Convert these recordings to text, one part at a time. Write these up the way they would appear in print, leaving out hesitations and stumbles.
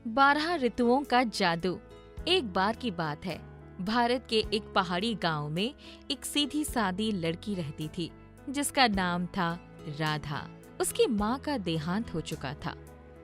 12 ऋतुओं का जादू। एक बार की बात है, भारत के एक पहाड़ी गांव में एक सीधी सादी लड़की रहती थी जिसका नाम था राधा। उसकी माँ का देहांत हो चुका था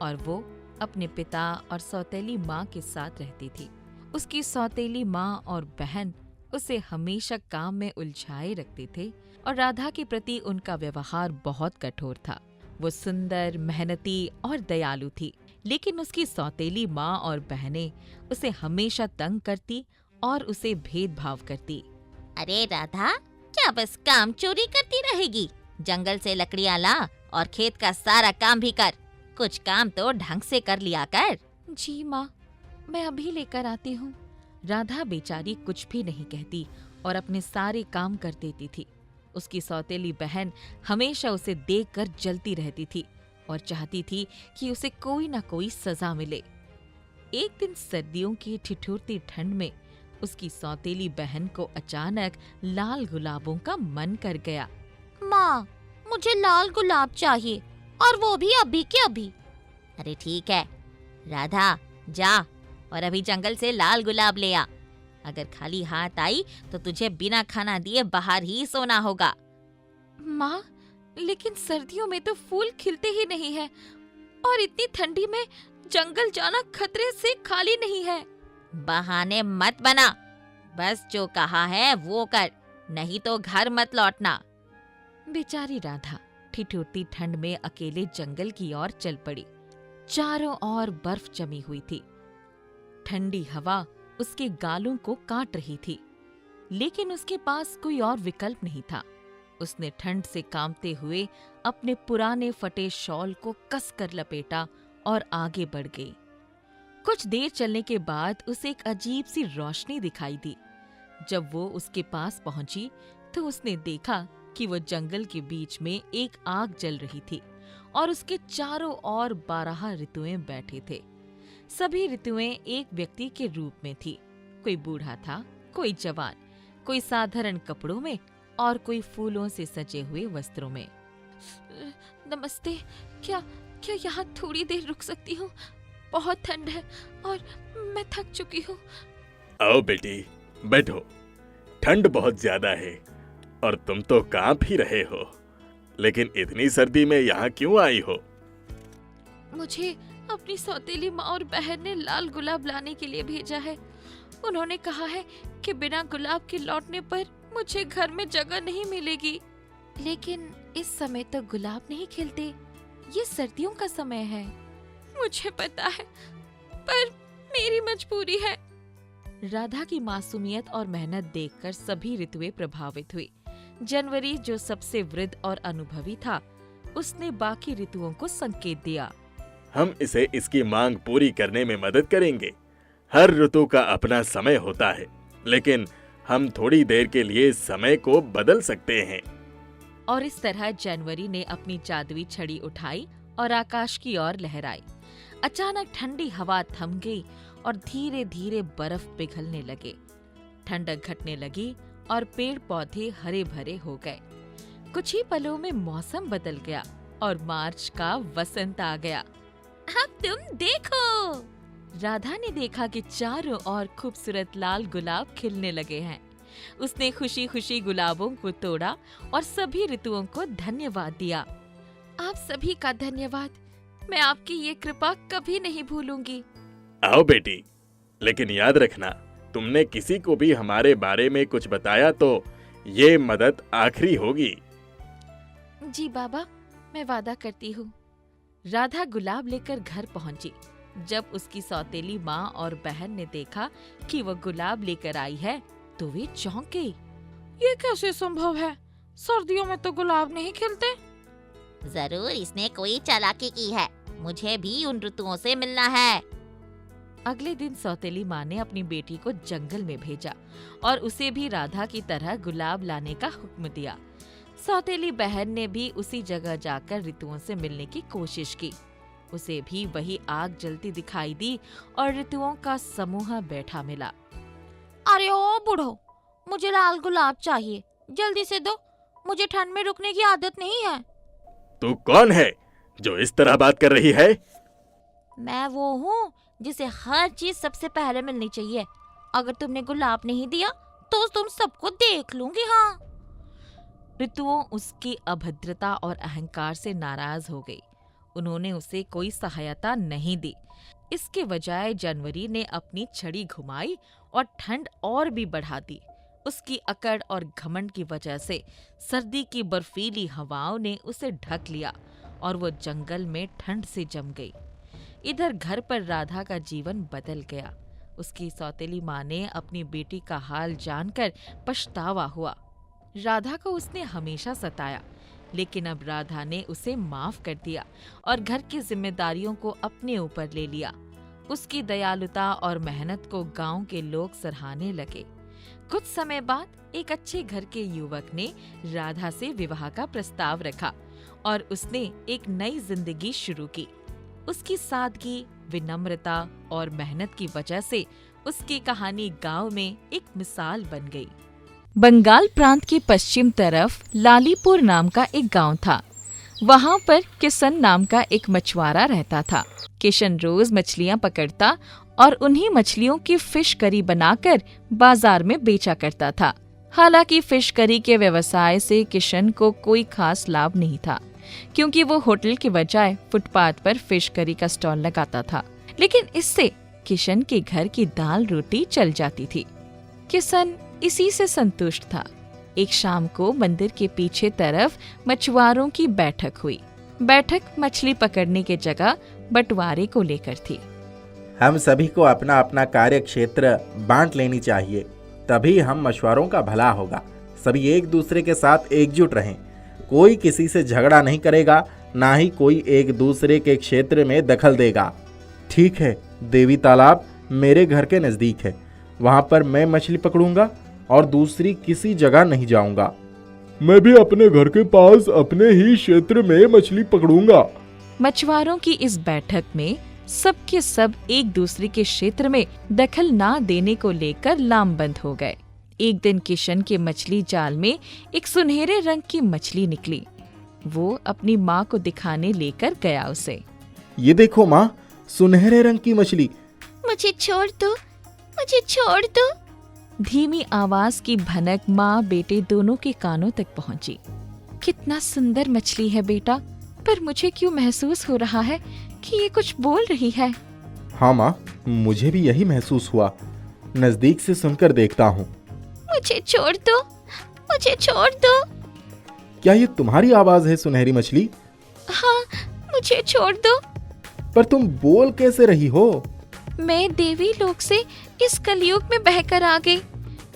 और वो अपने पिता और सौतेली माँ के साथ रहती थी। उसकी सौतेली माँ और बहन उसे हमेशा काम में उलझाए रखते थे और राधा के प्रति उनका व्यवहार बहुत कठोर था। वो सुंदर, मेहनती और दयालु थी, लेकिन उसकी सौतेली माँ और बहनें उसे हमेशा तंग करती और उसे भेदभाव करती। अरे राधा, क्या बस काम चोरी करती रहेगी? जंगल से लकड़ियाँ ला और खेत का सारा काम भी कर। कुछ काम तो ढंग से कर लिया कर। जी माँ, मैं अभी लेकर आती हूँ। राधा बेचारी कुछ भी नहीं कहती और अपने सारे काम कर देती थी। उसकी सौतेली बहन हमेशा उसे देखकर जलती रहती थी और चाहती थी कि उसे कोई ना कोई सजा मिले। एक दिन सर्दियों की ठिठुरती ठंड में उसकी सौतेली बहन को अचानक लाल गुलाबों का मन कर गया। माँ, मुझे लाल गुलाब चाहिए, और वो भी अभी के अभी। अरे ठीक है राधा, जा और अभी जंगल से लाल गुलाब ले आ। अगर खाली हाथ आई तो तुझे बिना खाना दिए बाहर ही सोना होगा। माँ, लेकिन सर्दियों में तो फूल खिलते ही नहीं है और इतनी ठंडी में जंगल जाना खतरे से खाली नहीं है। बहाने मत बना, बस जो कहा है वो कर, नहीं तो घर मत लौटना। बेचारी राधा ठिठुरती ठंड में अकेले जंगल की ओर चल पड़ी। चारों ओर बर्फ जमी हुई थी। ठंडी हवा उसके गालों को काट रही थी, लेकिन उसके पास कोई और विकल्प नहीं था। उसने ठंड से कांपते हुए अपने पुराने फटे शॉल को कसकर लपेटा और आगे बढ़ गई। कुछ देर चलने के बाद उसे एक अजीब सी रोशनी दिखाई दी। जब वो उसके पास पहुंची तो उसने देखा कि वो जंगल के बीच में एक आग जल रही थी और उसके चारों ओर 12 ऋतुएं बैठे थे। सभी ऋतुएं एक व्यक्ति के रूप में थी। कोई बूढ़ा था, कोई जवान, कोई साधारण कपड़ों में और कोई फूलों से सजे हुए वस्त्रों में। नमस्ते, क्या यहाँ थोड़ी देर रुक सकती हूँ? बहुत ठंड है और मैं थक चुकी हूँ। आओ बेटी, बैठो। ठंड बहुत ज्यादा है और तुम तो कांप ही रहे हो, लेकिन इतनी सर्दी में यहाँ क्यों आई हो? मुझे अपनी सौतेली माँ और बहन ने लाल गुलाब लाने के लिए भेजा है। उन्होंने कहा है कि बिना गुलाब के लौटने पर मुझे घर में जगह नहीं मिलेगी। लेकिन इस समय तो गुलाब नहीं खिलते, ये सर्दियों का समय है। मुझे पता है, पर मेरी मजबूरी है। राधा की मासूमियत और मेहनत देखकर सभी ऋतुएं प्रभावित हुई। जनवरी, जो सबसे वृद्ध और अनुभवी था, उसने बाकी ऋतुओं को संकेत दिया। हम इसे इसकी मांग पूरी करने में मदद करेंगे। हर ऋतु का अपना समय होता है, लेकिन हम थोड़ी देर के लिए समय को बदल सकते हैं। और इस तरह जनवरी ने अपनी जादुई छड़ी उठाई और आकाश की ओर लहराई। अचानक ठंडी हवा थम गई और धीरे धीरे बर्फ पिघलने लगे। ठंडक घटने लगी और पेड़ पौधे हरे भरे हो गए। कुछ ही पलों में मौसम बदल गया और मार्च का वसंत आ गया। अब तुम देखो। राधा ने देखा कि चारों ओर खूबसूरत लाल गुलाब खिलने लगे हैं। उसने खुशी खुशी गुलाबों को तोड़ा और सभी ऋतुओं को धन्यवाद दिया। आप सभी का धन्यवाद, मैं आपकी ये कृपा कभी नहीं भूलूंगी। आओ बेटी, लेकिन याद रखना, तुमने किसी को भी हमारे बारे में कुछ बताया तो ये मदद आखिरी होगी। जी बाबा, मैं वादा करती हूँ। राधा गुलाब लेकर घर पहुंची। जब उसकी सौतेली माँ और बहन ने देखा कि वो गुलाब लेकर आई है तो वे चौंक गई। ये कैसे संभव है? सर्दियों में तो गुलाब नहीं खिलते। जरूर इसने कोई चालाकी की है। मुझे भी उन ऋतुओं से मिलना है। अगले दिन सौतेली माँ ने अपनी बेटी को जंगल में भेजा और उसे भी राधा की तरह गुलाब लाने का हुक्म दिया। सौतेली बहन ने भी उसी जगह जाकर ऋतुओं से मिलने की कोशिश की। उसे भी वही आग जलती दिखाई दी और ऋतुओं का समूह बैठा मिला। अरे ओ बूढ़ो, मुझे लाल गुलाब चाहिए, जल्दी से दो। मुझे ठंड में रुकने की आदत नहीं है। तू कौन है जो इस तरह बात कर रही है? मैं वो हूँ जिसे हर चीज सबसे पहले मिलनी चाहिए। अगर तुमने गुलाब नहीं दिया तो तुम सबको देख लूंगी। हाँ। ऋतुओं उसकी अभद्रता और अहंकार से नाराज हो गई। उन्होंने उसे कोई सहायता नहीं दी। इसके बजाय जनवरी ने अपनी छड़ी घुमाई और ठंड और भी बढ़ा दी। उसकी अकड़ और घमंड की वजह से सर्दी की बर्फीली हवाओं ने उसे ढक लिया और वो जंगल में ठंड से जम गई। इधर घर पर राधा का जीवन बदल गया। उसकी सौतेली माँ ने अपनी बेटी का हाल जानकर पछतावा हुआ। राधा को उसने हमेशा सताया, लेकिन अब राधा ने उसे माफ कर दिया और घर की जिम्मेदारियों को अपने ऊपर ले लिया। उसकी दयालुता और मेहनत को गांव के लोग सराहने लगे। कुछ समय बाद एक अच्छे घर के युवक ने राधा से विवाह का प्रस्ताव रखा और उसने एक नई जिंदगी शुरू की। उसकी सादगी, विनम्रता और मेहनत की वजह से उसकी कहानी गांव में एक मिसाल बन गई। बंगाल प्रांत के पश्चिम तरफ लालीपुर नाम का एक गांव था। वहां पर किशन नाम का एक मछुआरा रहता था। किशन रोज मछलियां पकड़ता और उन्हीं मछलियों की फिश करी बनाकर बाजार में बेचा करता था। हालांकि फिश करी के व्यवसाय से किशन को कोई खास लाभ नहीं था, क्योंकि वो होटल के बजाय फुटपाथ पर फिश करी का स्टॉल लगाता था। लेकिन इससे किशन के घर की दाल रोटी चल जाती थी। किशन इसी से संतुष्ट था। एक शाम को मंदिर के पीछे तरफ मछुआरों की बैठक हुई। बैठक मछली पकड़ने के जगह बंटवारे को लेकर थी। हम सभी को अपना अपना कार्य क्षेत्र बांट लेनी चाहिए, तभी हम मछुआरों का भला होगा। सभी एक दूसरे के साथ एकजुट रहें। कोई किसी से झगड़ा नहीं करेगा, ना ही कोई एक दूसरे के क्षेत्र में दखल देगा। ठीक है, देवी तालाब मेरे घर के नजदीक है, वहां पर मैं मछली पकड़ूंगा और दूसरी किसी जगह नहीं जाऊंगा। मैं भी अपने घर के पास अपने ही क्षेत्र में मछली पकड़ूंगा। मछुआरों की इस बैठक में सबके सब एक दूसरे के क्षेत्र में दखल ना देने को लेकर लामबंद हो गए। एक दिन किशन के मछली जाल में एक सुनहरे रंग की मछली निकली। वो अपनी माँ को दिखाने लेकर गया उसे। ये देखो माँ, सुनहरे रंग की मछली। मुझे छोड़ दो, मुझे छोड़ दो। धीमी आवाज की भनक माँ बेटे दोनों के कानों तक पहुंची। कितना सुंदर मछली है बेटा, पर मुझे क्यों महसूस हो रहा है कि ये कुछ बोल रही है। हाँ माँ, मुझे भी यही महसूस हुआ। नजदीक से सुनकर देखता हूँ। मुझे छोड़ दो, मुझे छोड़ दो। क्या ये तुम्हारी आवाज है सुनहरी मछली? हाँ, मुझे छोड़ दो। पर तुम बोल कैसे रही हो? मैं देवी लोक से इस कलयुग में बहकर आ गई।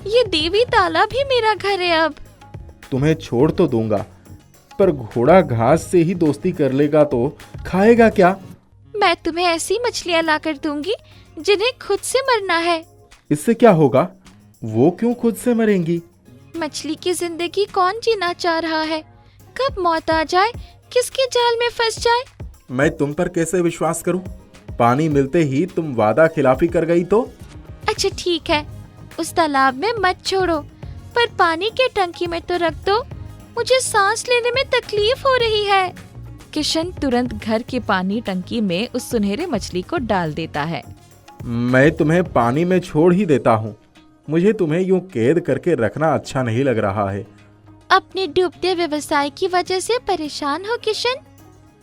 ये देवी तालाब ही मेरा घर है। अब तुम्हें छोड़ तो दूंगा, पर घोड़ा घास से ही दोस्ती कर लेगा तो खाएगा क्या? मैं तुम्हें ऐसी मछलियाँ लाकर दूंगी जिन्हें खुद से मरना है। इससे क्या होगा? वो क्यों खुद से मरेंगी? मछली की जिंदगी कौन जीना चाह रहा है? कब मौत आ जाए, किसके जाल में फंस जाए। मैं तुम पर कैसे विश्वास करूं? पानी मिलते ही तुम वादा खिलाफी कर गई तो? अच्छा ठीक है, उस तालाब में मत छोड़ो, पर पानी के टंकी में तो रख दो। मुझे सांस लेने में तकलीफ हो रही है। किशन तुरंत घर के पानी टंकी में उस सुनहरे मछली को डाल देता है। मैं तुम्हें पानी में छोड़ ही देता हूँ। मुझे तुम्हें यूं कैद करके रखना अच्छा नहीं लग रहा है। अपने डूबते व्यवसाय की वजह से परेशान हो किशन?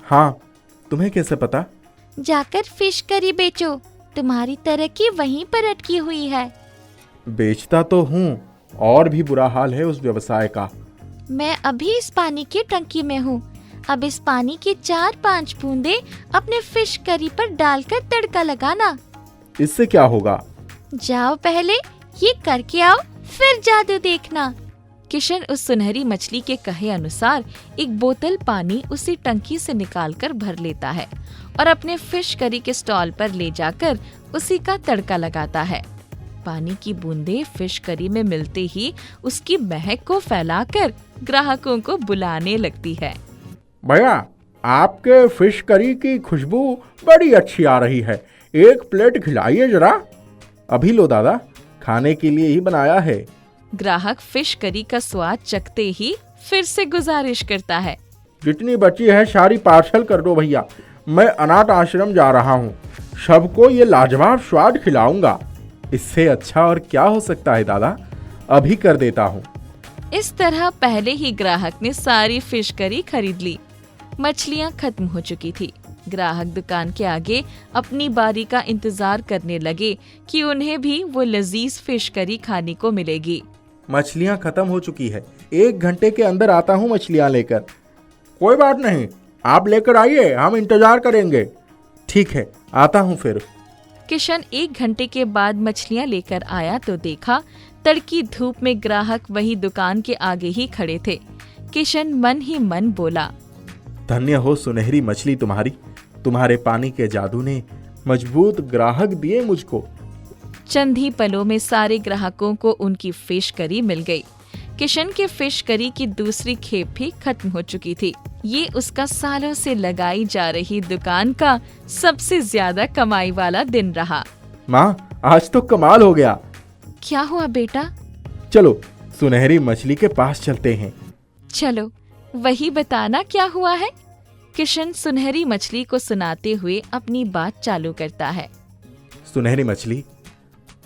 हाँ, तुम्हें कैसे पता? जाकर फिश करी बेचो, तुम्हारी तरक्की वहीं पर अटकी हुई है। बेचता तो हूँ, और भी बुरा हाल है उस व्यवसाय का। मैं अभी इस पानी की टंकी में हूँ। अब इस पानी की 4-5 बूंदे अपने फिश करी पर डालकर तड़का लगाना। इससे क्या होगा? जाओ पहले ये करके आओ, फिर जादू देखना। किशन उस सुनहरी मछली के कहे अनुसार एक बोतल पानी उसी टंकी से निकालकर भर लेता है और अपने फिश करी के स्टॉल पर ले जाकर उसी का तड़का लगाता है। पानी की बूंदें फिश करी में मिलते ही उसकी महक को फैलाकर ग्राहकों को बुलाने लगती है। भैया, आपके फिश करी की खुशबू बड़ी अच्छी आ रही है, एक प्लेट खिलाइए जरा। अभी लो दादा, खाने के लिए ही बनाया है। ग्राहक फिश करी का स्वाद चखते ही फिर से गुजारिश करता है। जितनी बची है सारी पार्सल कर दो भैया, मैं अनाथ आश्रम जा रहा हूँ, सबको ये लाजवाब स्वाद खिलाऊंगा। इससे अच्छा और क्या हो सकता है दादा, अभी कर देता हूँ। इस तरह पहले ही ग्राहक ने सारी फिश करी खरीद ली। मछलियाँ खत्म हो चुकी थी। ग्राहक दुकान के आगे अपनी बारी का इंतजार करने लगे कि उन्हें भी वो लजीज फिश करी खाने को मिलेगी। मछलियाँ खत्म हो चुकी है, 1 घंटे के अंदर आता हूँ मछलियाँ लेकर। कोई बात नहीं, आप लेकर आइए, हम इंतजार करेंगे। ठीक है, आता हूँ फिर। किशन 1 घंटे के बाद मछलियाँ लेकर आया तो देखा तड़की धूप में ग्राहक वही दुकान के आगे ही खड़े थे। किशन मन ही मन बोला, धन्य हो सुनहरी मछली तुम्हारी, तुम्हारे पानी के जादू ने मजबूत ग्राहक दिए मुझको। चंद ही पलों में सारे ग्राहकों को उनकी फिश करी मिल गई। किशन के फिश करी की दूसरी खेप भी खत्म हो चुकी थी। ये उसका सालों से लगाई जा रही दुकान का सबसे ज्यादा कमाई वाला दिन रहा। माँ, आज तो कमाल हो गया। क्या हुआ बेटा? चलो सुनहरी मछली के पास चलते हैं। चलो, वही बताना क्या हुआ है। किशन सुनहरी मछली को सुनाते हुए अपनी बात चालू करता है। सुनहरी मछली,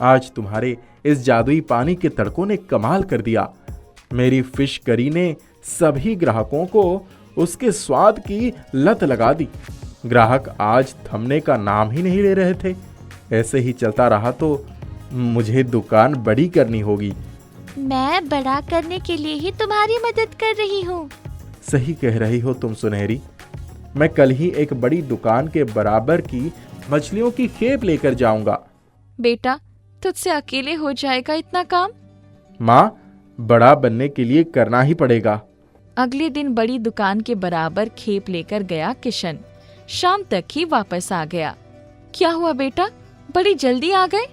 आज तुम्हारे इस जादुई पानी के तड़कों ने कमाल कर दिया। मेरी फिश करी ने सभी ग्राहकों को उसके स्वाद की लत लगा दी। ग्राहक आज थमने का नाम ही नहीं ले रहे थे। ऐसे ही चलता रहा तो मुझे दुकान बड़ी करनी होगी। मैं बड़ा करने के लिए ही तुम्हारी मदद कर रही हूँ। सही कह रही हो तुम सुनहरी। मैं कल ही एक बड़ी दुकान के बराबर की मछलियों की खेप लेकर जाऊंगा। बेटा, तुझसे अकेले हो जाएगा इतना काम? माँ, बड़ा बनने के लिए करना ही पड़ेगा। अगले दिन बड़ी दुकान के बराबर खेप लेकर गया किशन। शाम तक ही वापस आ गया। क्या हुआ बेटा, बड़ी जल्दी आ गए?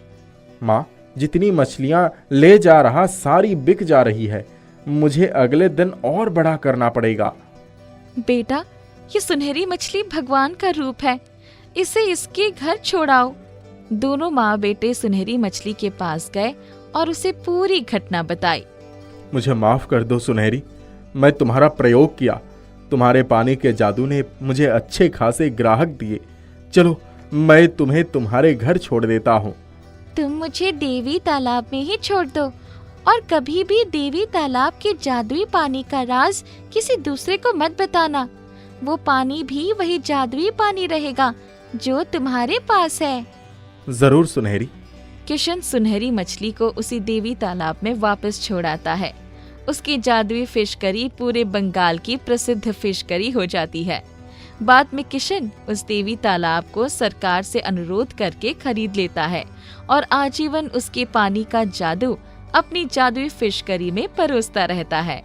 माँ, जितनी मछलियाँ ले जा रहा सारी बिक जा रही है। मुझे अगले दिन और बड़ा करना पड़ेगा। बेटा, ये सुनहरी मछली भगवान का रूप है, इसे इसके घर छोड़ाओ। दोनों माँ बेटे सुनहरी मछली के पास गए और उसे पूरी घटना बताई। मुझे माफ कर दो सुनहरी, मैं तुम्हारा प्रयोग किया। तुम्हारे पानी के जादू ने मुझे अच्छे खासे ग्राहक दिए। चलो, मैं तुम्हें तुम्हारे घर छोड़ देता हूँ। तुम मुझे देवी तालाब में ही छोड़ दो और कभी भी देवी तालाब के जादुई पानी का राज किसी दूसरे को मत बताना। वो पानी भी वही जादुई पानी रहेगा जो तुम्हारे पास है। जरूर सुनहरी। किशन सुनहरी मछली को उसी देवी तालाब में वापस छोड़ाता है। उसकी जादुई फिश करी पूरे बंगाल की प्रसिद्ध फिश करी हो जाती है। बाद में किशन उस देवी तालाब को सरकार से अनुरोध करके खरीद लेता है और आजीवन उसके पानी का जादू अपनी जादुई फिश करी में परोसता रहता है।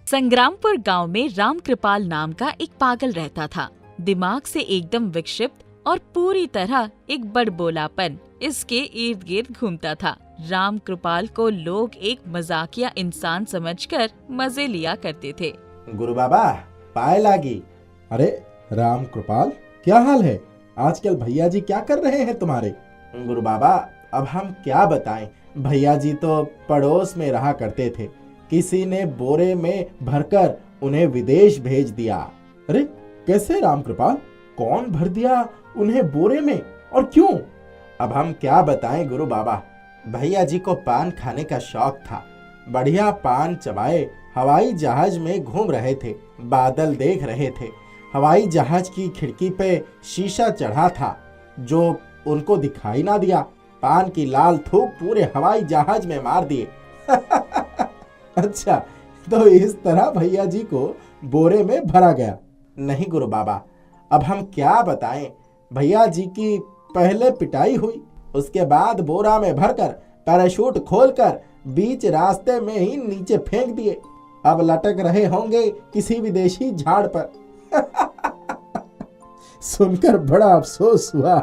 संग्रामपुर गांव में राम कृपाल नाम का एक पागल रहता था। दिमाग से एकदम विक्षिप्त और पूरी तरह एक बड़बोलापन इसके इर्द गिर्द घूमता था। राम कृपाल को लोग एक मजाकिया इंसान समझकर मजे लिया करते थे। गुरु बाबा, पाए लागी। अरे राम कृपाल, क्या हाल है? आजकल भैया जी क्या कर रहे हैं तुम्हारे? गुरु बाबा, अब हम क्या बताएं, भैया जी तो पड़ोस में रहा करते थे। किसी ने बोरे में भरकर उन्हें विदेश भेज दिया। अरे कैसे राम कृपाल, कौन भर दिया उन्हें बोरे में और क्यों? अब हम क्या बताएं गुरु बाबा, भैया जी को पान खाने का शौक था। बढ़िया पान चबाए हवाई जहाज में घूम रहे थे, बादल देख रहे थे। हवाई जहाज की खिड़की पे शीशा चढ़ा था जो उनको दिखाई ना दिया। पान की लाल थूक पूरे हवाई जहाज में मार दिए। अच्छा, तो इस तरह भैया जी को बोरे में भरा गया। नहीं गुरु बाबा, अब हम क्या बताएं, भैया जी की पहले पिटाई हुई, उसके बाद बोरा में भरकर पैराशूट खोलकर बीच रास्ते में ही नीचे फेंक दिए। अब लटक रहे होंगे किसी विदेशी झाड़ पर। सुनकर बड़ा अफसोस हुआ।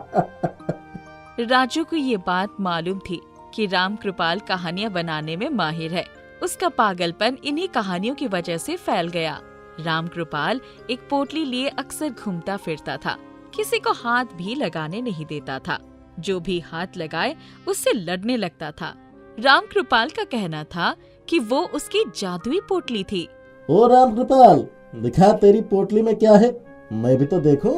राजू को ये बात मालूम थी कि राम कृपाल कहानियां बनाने में माहिर है। उसका पागलपन इन्हीं कहानियों की वजह से फैल गया। राम कृपाल एक पोटली लिए अक्सर घूमता फिरता था। किसी को हाथ भी लगाने नहीं देता था। जो भी हाथ लगाए उससे लड़ने लगता था। राम कृपाल का कहना था कि वो उसकी जादुई पोटली थी। ओ राम कृपाल, दिखा तेरी पोटली में क्या है, मैं भी तो देखूं।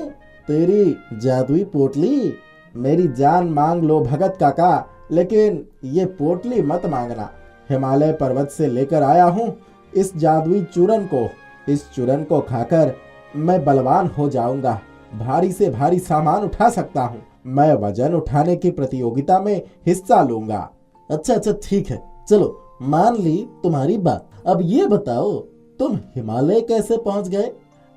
तेरी जादुई पोटली। मेरी जान मांग लो भगत काका, लेकिन ये पोटली मत मांगना। हिमालय पर्वत से लेकर आया हूँ इस जादुई चूरन को। इस चूरन को खाकर मैं बलवान हो जाऊंगा, भारी से भारी सामान उठा सकता हूँ। मैं वजन उठाने की प्रतियोगिता में हिस्सा लूंगा। अच्छा अच्छा ठीक है, चलो मान ली तुम्हारी बात। अब ये बताओ तुम हिमालय कैसे पहुंच गए?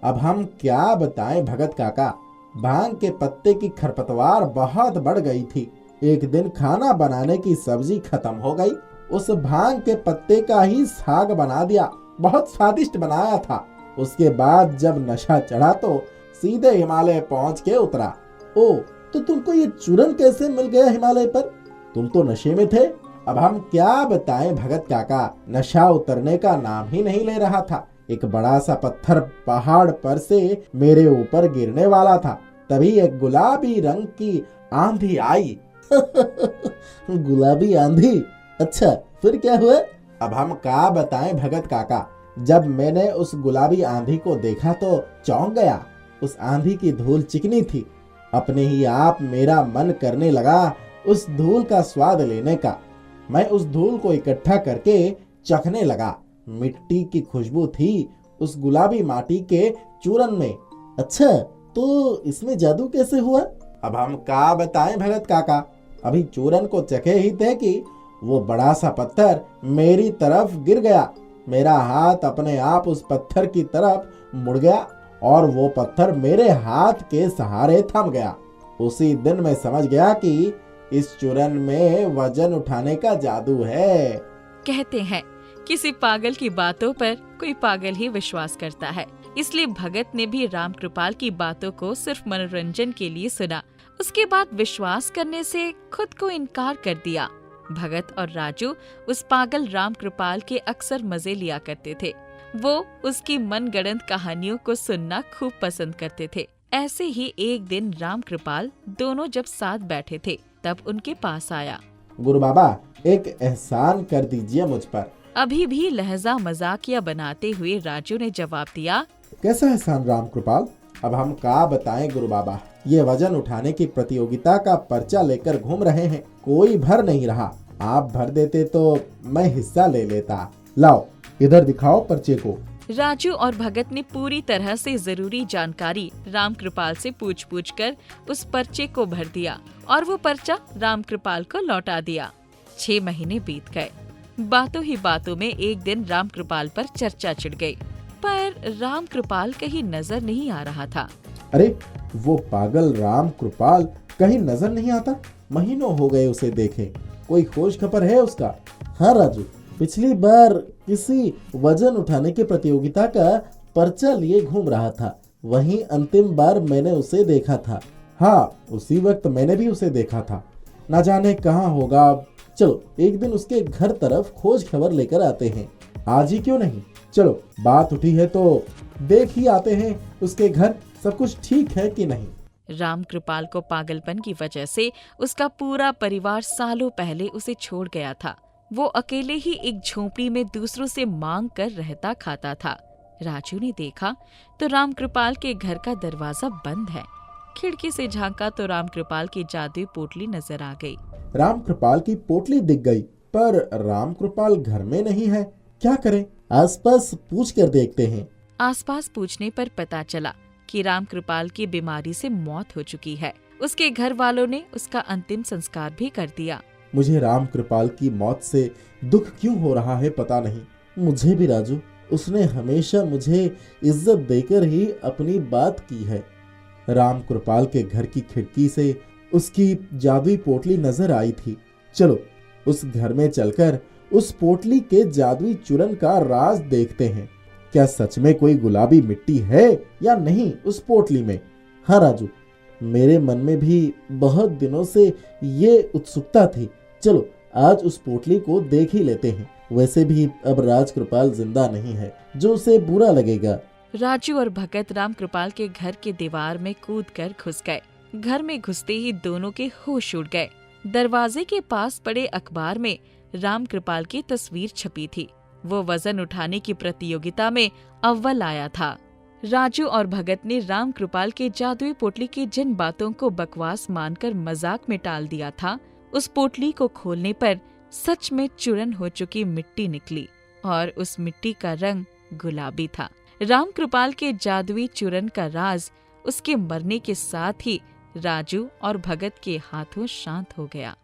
अब हम क्या बताएं भगत काका, भांग के पत्ते की खरपतवार बहुत बढ़ गई थी। एक दिन खाना बनाने की सब्जी खत्म हो गई, उस भांग के पत्ते का ही साग बना दिया, बहुत स्वादिष्ट बनाया था। उसके बाद जब नशा चढ़ा तो सीधे हिमालय पहुंच के उतरा। ओ, तो तुमको ये चूरन कैसे मिल गया हिमालय पर? तुम तो नशे में थे। अब हम क्या बताएं भगत काका, नशा उतरने का नाम ही नहीं ले रहा था। एक बड़ा सा पत्थर पहाड़ पर से मेरे ऊपर गिरने वाला था, तभी एक गुलाबी रंग की आंधी आई। गुलाबी आंधी? अच्छा फिर क्या हुआ? अब हम क्या बताएं भगत काका, जब मैंने उस गुलाबी आंधी को देखा तो चौंक गया। उस आंधी की धूल चिकनी थी, अपने ही आप मेरा मन करने लगा उस धूल का स्वाद लेने का। मैं उस धूल को इकट्ठा करके चखने लगा। मिट्टी की खुशबू थी उस गुलाबी माटी के चूरन में। अच्छा, तो इसमें जादू कैसे हुआ? अब हम क्या बताएं भगत काका, अभी चूरन को चखे ही थे कि वो बड़ा सा पत्थर मेरी तरफ गिर गया। मेरा हाथ अपने आप उस पत्थर की तरफ मुड़ गया और वो पत्थर मेरे हाथ के सहारे थम गया। उसी दिन मैं समझ गया कि इस चूरन में वजन उठाने का जादू है। कहते हैं किसी पागल की बातों पर कोई पागल ही विश्वास करता है, इसलिए भगत ने भी राम कृपाल की बातों को सिर्फ मनोरंजन के लिए सुना। उसके बाद विश्वास करने से खुद को इनकार कर दिया। भगत और राजू उस पागल राम कृपाल के अक्सर मजे लिया करते थे। वो उसकी मनगढ़ंत कहानियों को सुनना खूब पसंद करते थे। ऐसे ही एक दिन राम कृपाल दोनों जब साथ बैठे थे तब उनके पास आया। गुरु बाबा, एक एहसान कर दीजिए मुझ पर। अभी भी लहजा मजाकिया बनाते हुए राजू ने जवाब दिया, कैसा एहसान राम कृपाल? अब हम क्या बताएं गुरु बाबा, ये वजन उठाने की प्रतियोगिता का पर्चा लेकर घूम रहे हैं, कोई भर नहीं रहा। आप भर देते तो मैं हिस्सा ले लेता। लाओ इधर दिखाओ पर्चे को। राजू और भगत ने पूरी तरह से जरूरी जानकारी राम कृपाल से पूछ कर उस पर्चे को भर दिया और वो पर्चा राम कृपाल को लौटा दिया। 6 महीने बीत गए। बातों ही बातों में एक दिन राम कृपाल पर चर्चा छिड़ गई, पर राम कृपाल कहीं नजर नहीं आ रहा था। अरे वो पागल राम कृपाल कहीं नजर नहीं आता, महीनों हो गए उसे देखे। कोई खोज खबर है उसका? हाँ राजू, पिछली बार किसी वजन उठाने की प्रतियोगिता का पर्चा लिए घूम रहा था, वहीं अंतिम बार मैंने उसे देखा था। हाँ, उसी वक्त मैंने भी उसे देखा था। ना जाने कहाँ होगा। चलो एक दिन उसके घर तरफ खोज खबर लेकर आते हैं। आज ही क्यों नहीं? चलो बात उठी है तो देख ही आते हैं उसके घर सब कुछ ठीक है कि नहीं। राम कृपाल को पागलपन की वजह से उसका पूरा परिवार सालों पहले उसे छोड़ गया था। वो अकेले ही एक झोपड़ी में दूसरों से मांग कर रहता खाता था। राजू ने देखा तो राम कृपाल के घर का दरवाजा बंद है। खिड़की से झांका तो राम कृपाल की जादुई पोटली नजर आ गई। राम कृपाल की पोटली दिख गई, पर राम कृपाल घर में नहीं है। क्या करें? आसपास पूछ कर देखते हैं। आसपास पूछने पर पता चला कि राम कृपाल की बीमारी से मौत हो चुकी है। उसके घर वालों ने उसका अंतिम संस्कार भी कर दिया। मुझे राम कृपाल की मौत से दुख क्यों हो रहा है पता नहीं। मुझे भी राजू, उसने हमेशा मुझे इज्जत देकर ही अपनी बात की है। राम कृपाल के घर की खिड़की से उसकी जादुई पोटली नजर आई थी। चलो उस घर में चलकर उस पोटली के जादुई चूरन का राज देखते हैं। क्या सच में कोई गुलाबी मिट्टी है या नहीं उस पोटली में? हाँ राजू, मेरे मन में भी बहुत दिनों से ये उत्सुकता थी। चलो आज उस पोटली को देख ही लेते हैं। वैसे भी अब राज कृपाल जिंदा नहीं है, जो उसे बुरा लगेगा। राजू और भगत राम कृपाल के घर के दीवार में कूदकर घुस गए। घर में घुसते ही दोनों के होश उड़ गए। दरवाजे के पास पड़े अखबार में राम कृपाल की तस्वीर छपी थी। वो वजन उठाने की प्रतियोगिता में अव्वल आया था। राजू और भगत ने राम कृपाल के जादुई पोटली की जिन बातों को बकवास मानकर मजाक में टाल दिया था, उस पोटली को खोलने पर सच में चूरन हो चुकी मिट्टी निकली और उस मिट्टी का रंग गुलाबी था। राम कृपाल के जादुई चूरन का राज उसके मरने के साथ ही राजू और भगत के हाथों शांत हो गया।